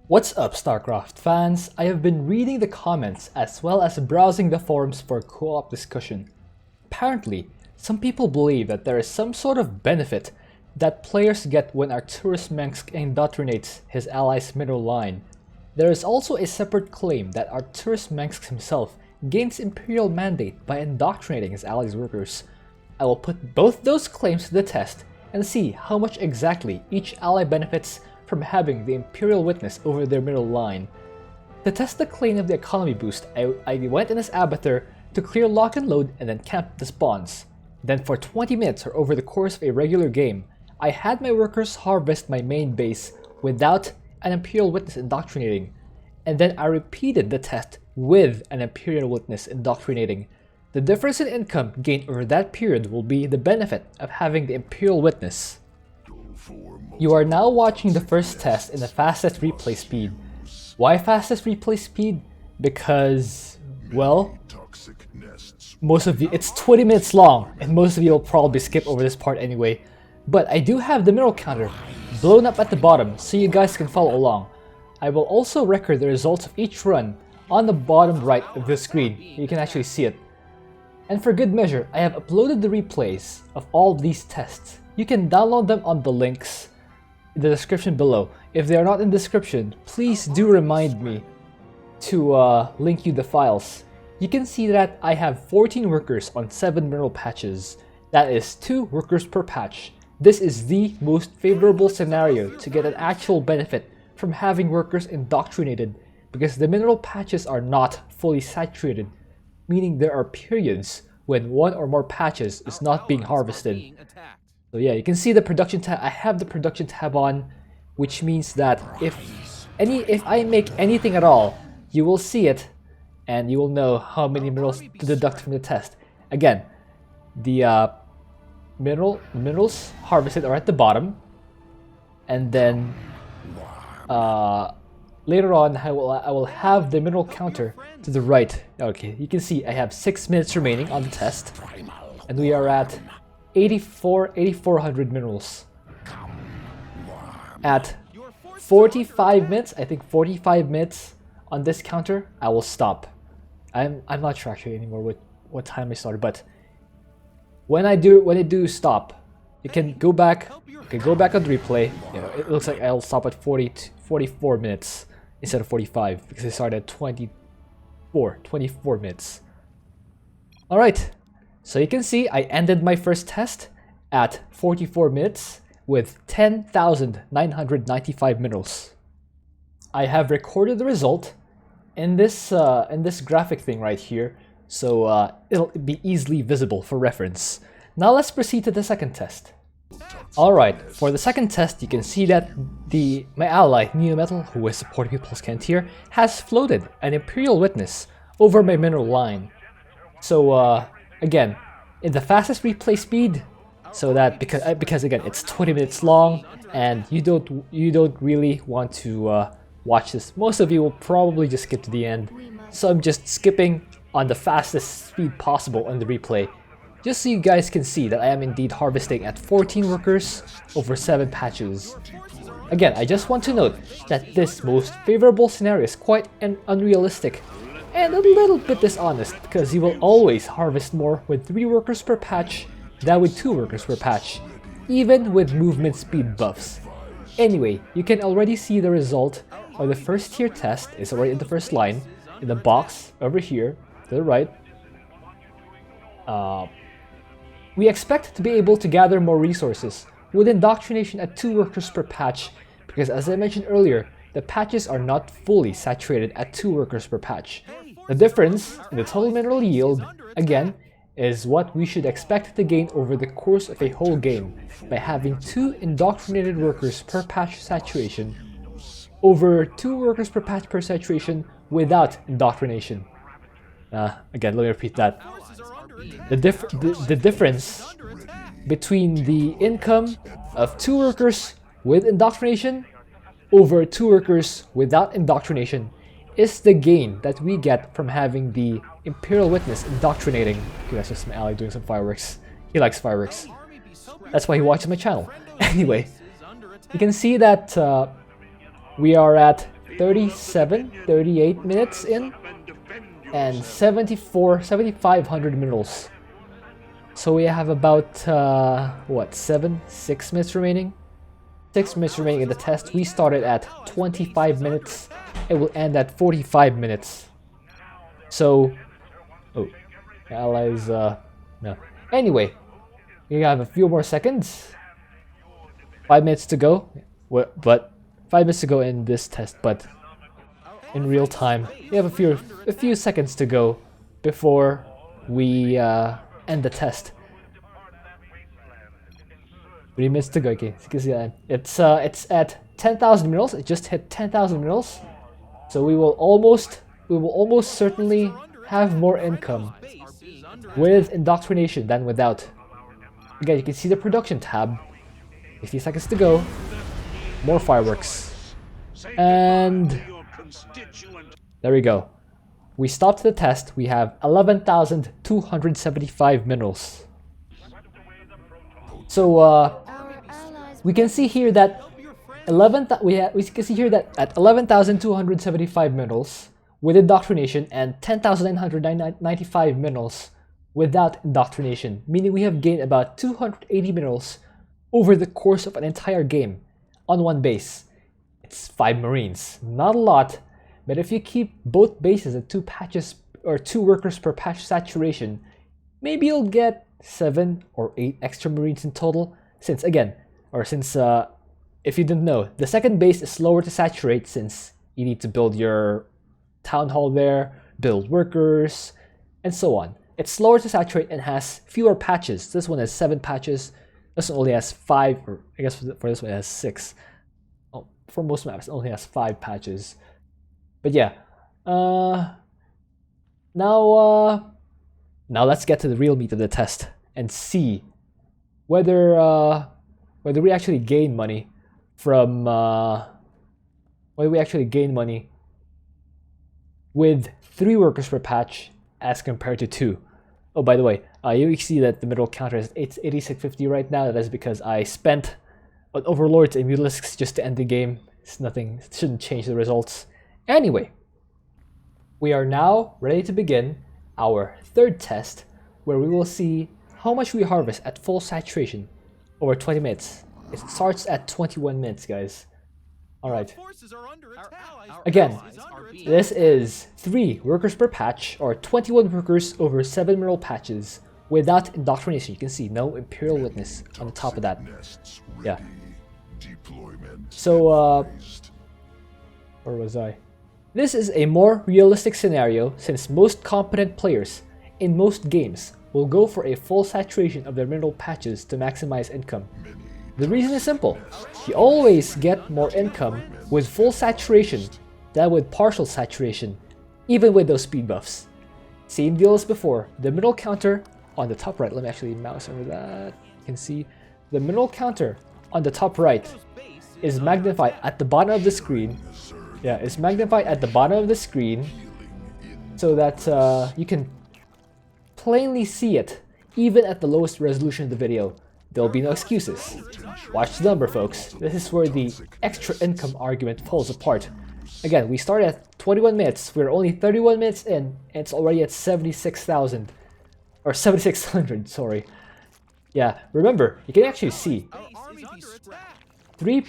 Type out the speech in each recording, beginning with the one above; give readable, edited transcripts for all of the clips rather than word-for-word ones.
What's up, Starcraft fans? I have been reading the comments as well as browsing the forums for co-op discussion. Apparently, some people believe that there is some sort of benefit that players get when Arcturus Mengsk indoctrinates his allies' middle line. There is also a separate claim that Arcturus Mengsk himself gains Imperial mandate by indoctrinating his allies' workers. I will put both those claims to the test and see how much exactly each ally benefits from having the Imperial witness over their middle line. To test the claim of the economy boost, I went in as Abathur to clear lock and load and then camped the spawns. Then for 20 minutes or over the course of a regular game, I had my workers harvest my main base without an Imperial witness indoctrinating, and then I repeated the test with an Imperial witness indoctrinating. The difference in income gained over that period will be the benefit of having the Imperial witness. You are now watching the first test in the fastest replay speed. Why fastest replay speed? Because, well, most of you, it's 20 minutes long, and most of you will probably skip over this part anyway. But I do have the mineral counter blown up at the bottom so you guys can follow along. I will also record the results of each run on the bottom right of the screen. You can actually see it. And for good measure, I have uploaded the replays of all these tests. You can download them on the links in the description below. If they are not in the description, please do remind me to link you the files. You can see that I have 14 workers on 7 mineral patches. That is 2 workers per patch. This is the most favorable scenario to get an actual benefit from having workers indoctrinated, because the mineral patches are not fully saturated, meaning there are periods when 1 or more patches is not being harvested. So yeah, you can see the production tab. I have the production tab on, which means that if I make anything at all, you will see it and you will know how many minerals to deduct from the test. Again, the minerals harvested are at the bottom, and then later on I will have the mineral counter to the right. Okay, you can see I have 6 minutes remaining on the test, and we are at 8,400 minerals. At 45 minutes, I think 45 minutes on this counter, I will stop. I'm not sure actually anymore what time I started, but when I do stop, you can go back. You can go back on the replay. You know, it looks like I'll stop at 44 minutes instead of 45 because I started at 24 minutes. All right. So you can see I ended my first test at 44 minutes with 10,995 minerals. I have recorded the result in this graphic thing right here, so it'll be easily visible for reference. Now let's proceed to the second test. Alright, for the second test you can see that my ally Neometal, who is supporting People's Cantier, has floated an Imperial witness over my mineral line. So again, in the fastest replay speed, so that because again it's 20 minutes long and you don't really want to watch this. Most of you will probably just skip to the end, so I'm just skipping on the fastest speed possible on the replay, just so you guys can see that I am indeed harvesting at 14 workers over 7 patches. Again, I just want to note that this most favorable scenario is quite unrealistic and a little bit dishonest, because you will always harvest more with 3 workers per patch than with 2 workers per patch, even with movement speed buffs. Anyway, you can already see the result of the first tier test is already in the first line, in the box over here to the right. We expect to be able to gather more resources with indoctrination at 2 workers per patch, because as I mentioned earlier, the patches are not fully saturated at 2 workers per patch. The difference in the total mineral yield, again, is what we should expect to gain over the course of a whole game by having 2 indoctrinated workers per patch saturation over 2 workers per patch per saturation without indoctrination. Again, let me repeat that. The difference between the income of 2 workers with indoctrination over 2 workers without indoctrination is the gain that we get from having the Imperial witness indoctrinating. Okay, that's just my ally doing some fireworks. He likes fireworks. That's why he watches my channel. Anyway, you can see that we are at 37, 38 minutes in, and 7,500 minerals. So we have about, what, 6 minutes remaining? 6 minutes remaining in the test. We started at 25 minutes. It will end at 45 minutes. So, oh, allies, no. Anyway, we have a few more seconds. 5 minutes to go. But 5 minutes to go in this test, but in real time, we have a few seconds to go before we end the test. 3 minutes to go. Okay, so you can see that it's at 10,000 minerals. It just hit 10,000 minerals, so we will almost certainly have more income with indoctrination than without. Again, you can see the production tab. A few seconds to go. More fireworks. And there we go. We stopped the test. We have 11,275 minerals. So we can see here that we can see here that at 11,275 minerals with indoctrination and 10,995 minerals without indoctrination, meaning we have gained about 280 minerals over the course of an entire game on one base. It's 5 marines, not a lot, but if you keep both bases at 2 patches or 2 workers per patch saturation, maybe you'll get 7 or 8 extra marines in total. Since if you didn't know, the second base is slower to saturate since you need to build your town hall there, build workers, and so on. It's slower to saturate and has fewer patches. This one has 7 patches. This one only has 5, or I guess for this one it has 6. Oh, for most maps, it only has 5 patches. But yeah, now let's get to the real meat of the test and see whether we actually gain money from with 3 workers per patch as compared to 2. Oh, by the way, you see that the middle counter is 8650 right now. That is because I spent on overlords and mutalisks just to end the game. It's nothing. It shouldn't change the results. Anyway, we are now ready to begin our 3rd test, where we will see how much we harvest at full saturation over 20 minutes. It starts at 21 minutes, guys. Alright. Again, this is 3 workers per patch, or 21 workers over 7 mineral patches without indoctrination. You can see no Imperial Witness on the top of that. Yeah. So, where was I? This is a more realistic scenario since most competent players in most games will go for a full saturation of their mineral patches to maximize income. The reason is simple. You always get more income with full saturation than with partial saturation, even with those speed buffs. Same deal as before. The mineral counter on the top right, let me actually mouse over that. You can see the mineral counter on the top right is magnified at the bottom of the screen. Yeah, it's magnified at the bottom of the screen so that you can plainly see it even at the lowest resolution of the video. There'll be no excuses. Watch the number, folks. This is where the extra income argument falls apart. Again, we started at 21 minutes. We're only 31 minutes in, and it's already at 76,000. Or 7,600, sorry. Yeah, remember, you can actually see 2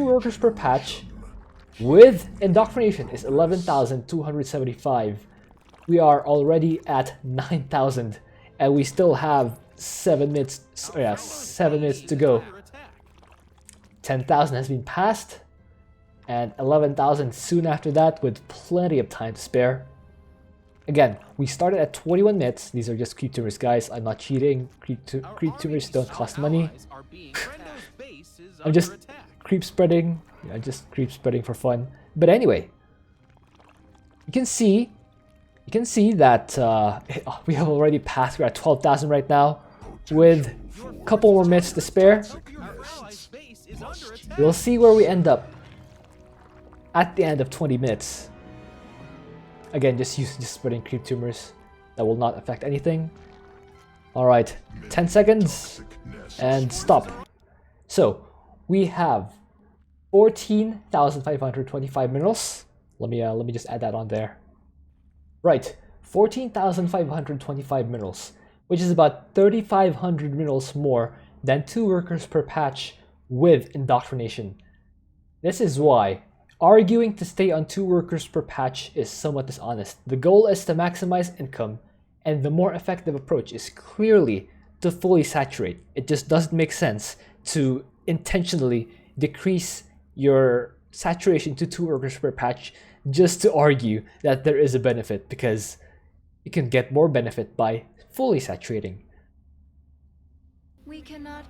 workers per patch with indoctrination is 11,275. We are already at 9,000, and we still have 7 minutes. Oh yeah, 7 minutes to go. 10,000 has been passed, and 11,000 soon after that, with plenty of time to spare. Again, we started at 21 minutes. These are just creep tumors, guys. I'm not cheating. Creep tumors don't cost money. I'm just creep spreading. Yeah, just creep spreading for fun. But anyway, you can see that we have already passed. We're at 12,000 right now, with a couple more minutes to spare. We'll see where we end up at the end of 20 minutes. Again, just spreading creep tumors. That will not affect anything. Alright, 10 seconds and stop. So, we have 14,525 minerals. Let me just add that on there. Right, 14,525 minerals, which is about 3,500 minerals more than 2 workers per patch with indoctrination. This is why arguing to stay on 2 workers per patch is somewhat dishonest. The goal is to maximize income, and the more effective approach is clearly to fully saturate. It just doesn't make sense to intentionally decrease your saturation to 2 workers per patch just to argue that there is a benefit, because you can get more benefit by fully saturating.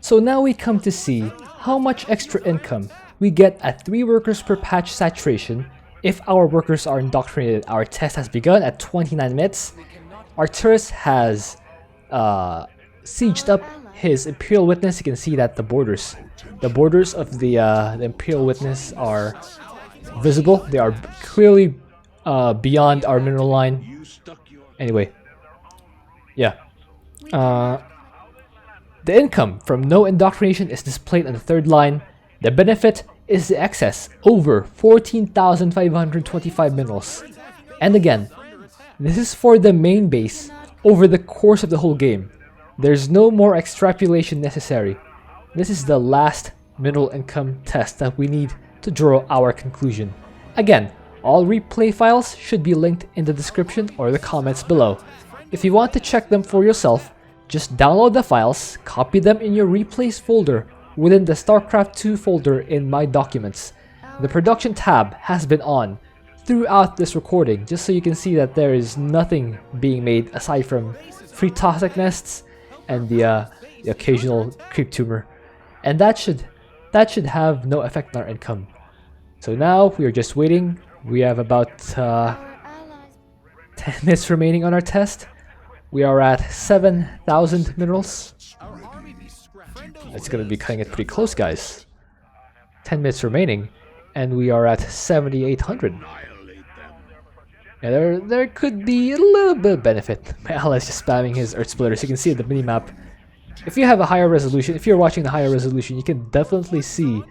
So now we come to see how much extra income we get at 3 workers per patch saturation if our workers are indoctrinated. Our test has begun at 29 minutes. Arcturus has sieged up his Imperial Witness. You can see that the borders of the Imperial Witness are visible. They are clearly beyond our mineral line. Anyway, yeah. The income from no indoctrination is displayed on the 3rd line. The benefit is the excess over 14,525 minerals. And again, this is for the main base over the course of the whole game. There's no more extrapolation necessary. This is the last mineral income test that we need to draw our conclusion. Again, all replay files should be linked in the description or the comments below. If you want to check them for yourself, just download the files, copy them in your replays folder within the Starcraft 2 folder in My Documents. The production tab has been on throughout this recording, just so you can see that there is nothing being made aside from free toxic nests and the occasional creep tumor, and that should have no effect on our income. So now we are just waiting. We have about 10 minutes remaining on our test. We are at 7,000 minerals. It's gonna be cutting it pretty close, guys. 10 minutes remaining, and we are at 7,800. Yeah, there could be a little bit of benefit. My ally is just spamming his Earth Splitters. You can see the minimap. If you have a higher resolution, if you're watching the higher resolution, you can definitely see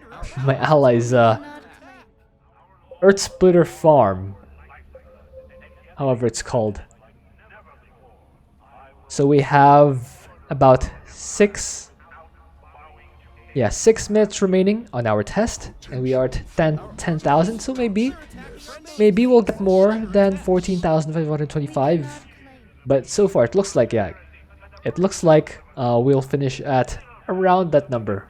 my ally's Earth Splitter farm, however it's called. So we have about 6 minutes remaining on our test, and we are at 10,000, so maybe we'll get more than 14,525. But so far it looks like, we'll finish at around that number.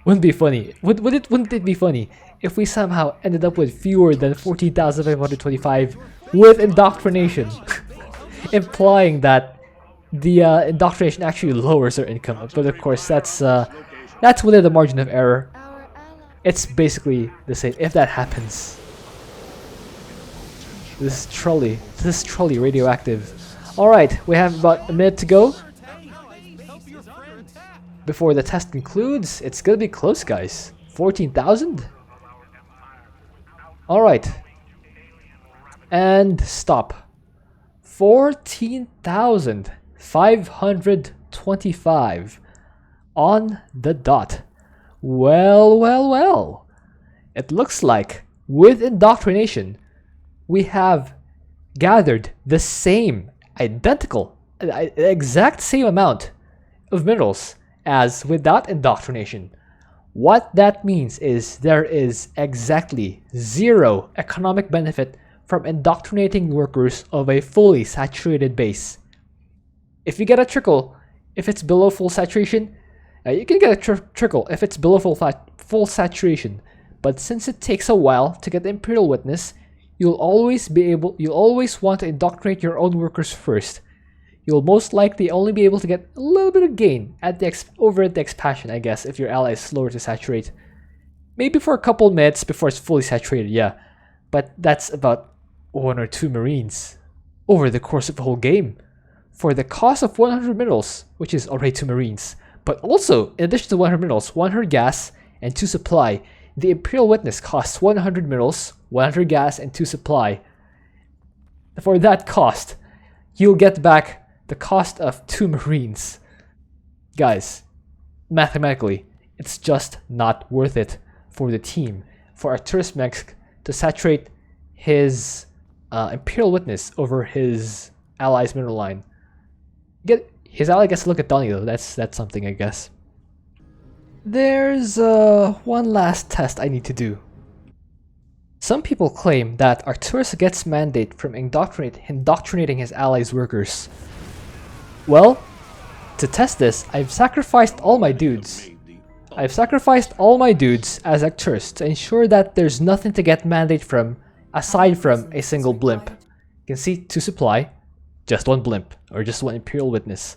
Wouldn't it be funny if we somehow ended up with fewer than 14,525 with indoctrination? Implying that the indoctrination actually lowers our income, but of course that's within the margin of error. It's basically the same if that happens. This is truly radioactive. Alright, we have about a minute to go before the test concludes. It's gonna be close, guys. 14,000? Alright. And stop. 14,525 on the dot. Well. It looks like with indoctrination, we have gathered the same, exact same amount of minerals as without indoctrination. What that means is there is exactly 0 economic benefit from indoctrinating workers of a fully saturated base. If you get a trickle, if it's below full saturation, you can get a trickle if it's below full saturation. But since it takes a while to get the Imperial Witness, you'll always want to indoctrinate your own workers first. You'll most likely only be able to get a little bit of gain at over at the expansion, I guess, if your ally is slower to saturate. Maybe for a couple minutes before it's fully saturated, yeah. But that's about 1 or 2 Marines over the course of the whole game. For the cost of 100 minerals, which is already 2 Marines. But also, in addition to 100 minerals, 100 gas and 2 supply. The Imperial Witness costs 100 minerals, 100 gas, and 2 supply. For that cost, you'll get back the cost of 2 Marines. Guys, mathematically, it's just not worth it for the team. for Arcturus Mengsk to saturate his Imperial Witness over his ally's mineral line. His ally gets to look at Donnie though. That's something, I guess. There's one last test I need to do. Some people claim that Arcturus gets mandate from indoctrinating his allies' workers. Well, to test this, I've sacrificed all my dudes. as Arcturus to ensure that there's nothing to get mandate from aside from a single blimp. You can see 2 supply, just 1 blimp, or just 1 Imperial Witness.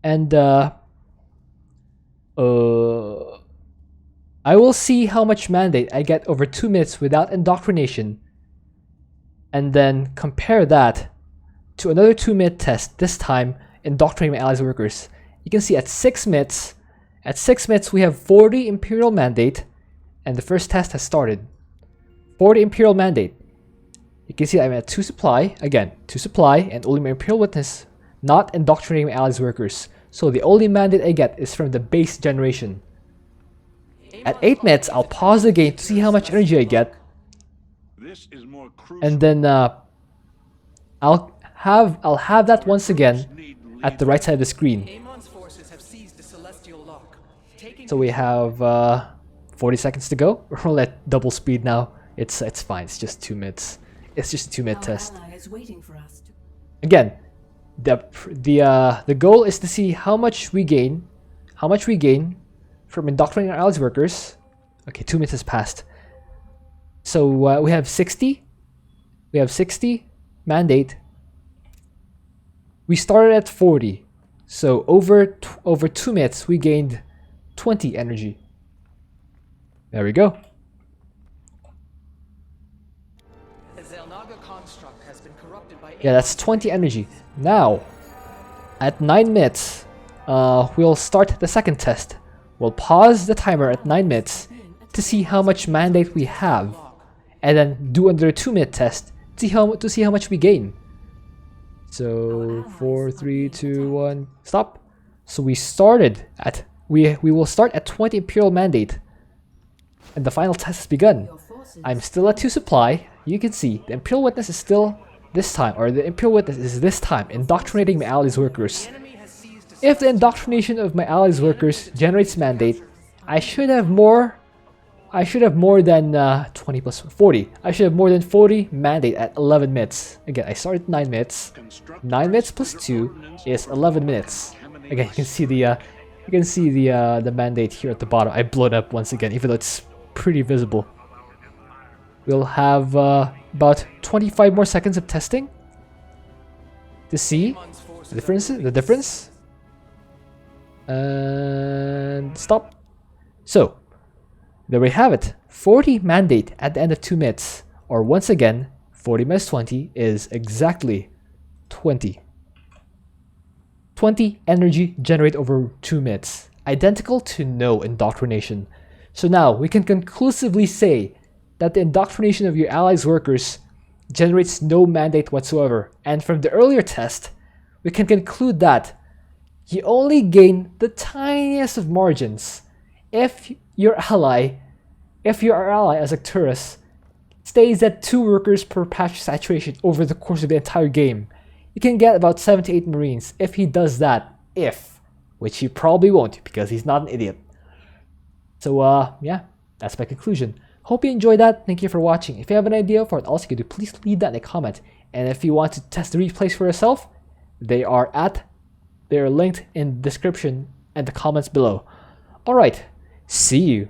And I will see how much mandate I get over 2 minutes without indoctrination, and then compare that to another 2-minute test, this time indoctrinating my allies' workers. You can see at 6 minutes, we have 40 Imperial mandate, and the first test has started. 40 Imperial mandate. You can see I'm at 2 supply, again, 2 supply, and only my Imperial Witness, not indoctrinating my allies' workers. So the only mandate I get is from the base generation. At 8 minutes, I'll pause the game to see how much energy I get, and then I'll have that once again at the right side of the screen. So we have 40 seconds to go. We're only at double speed now. It's fine. It's just 2 minutes. It's just a 2-minute test. Again, the goal is to see how much we gain from indoctrinating our allies workers. Okay, 2 minutes has passed. So we have 60. We have 60 mandate. We started at 40. So over 2 minutes we gained 20 energy. There we go. Yeah, that's 20 energy. Now, at 9 minutes, we'll start the second test. We'll pause the timer at 9 minutes to see how much mandate we have, and then do another 2-minute test to see how much we gain. So 4, 3, 2, 1, stop. So we will start at 20 Imperial mandate, and the final test has begun. I'm still at 2 supply. You can see the Imperial Witness is still this time indoctrinating my allies' workers. If the indoctrination of my allies' workers generates mandate, I should have more than 20 plus 40. I should have more than 40 mandate at 11 minutes. Again, I started 9 minutes. 9 minutes plus 2 is 11 minutes. Again, you can see the mandate here at the bottom. I blew it up once again, even though it's pretty visible. We'll have about 25 more seconds of testing to see the difference. And stop. So there we have it. 40 mandate at the end of 2 minutes, or once again, 40 minus 20 is exactly 20. 20 energy generate over 2 minutes, identical to no indoctrination. So now we can conclusively say that the indoctrination of your allies' workers generates no mandate whatsoever. And from the earlier test, we can conclude that you only gain the tiniest of margins if your ally as Arcturus stays at 2 workers per patch saturation over the course of the entire game. You can get about 7 to 8 Marines if he does that, which he probably won't because he's not an idiot. So yeah, that's my conclusion. Hope you enjoyed that. Thank you for watching. If you have an idea for what else you could do, please leave that in a comment. And if you want to test the replays for yourself, they are linked in the description and the comments below. Alright, see you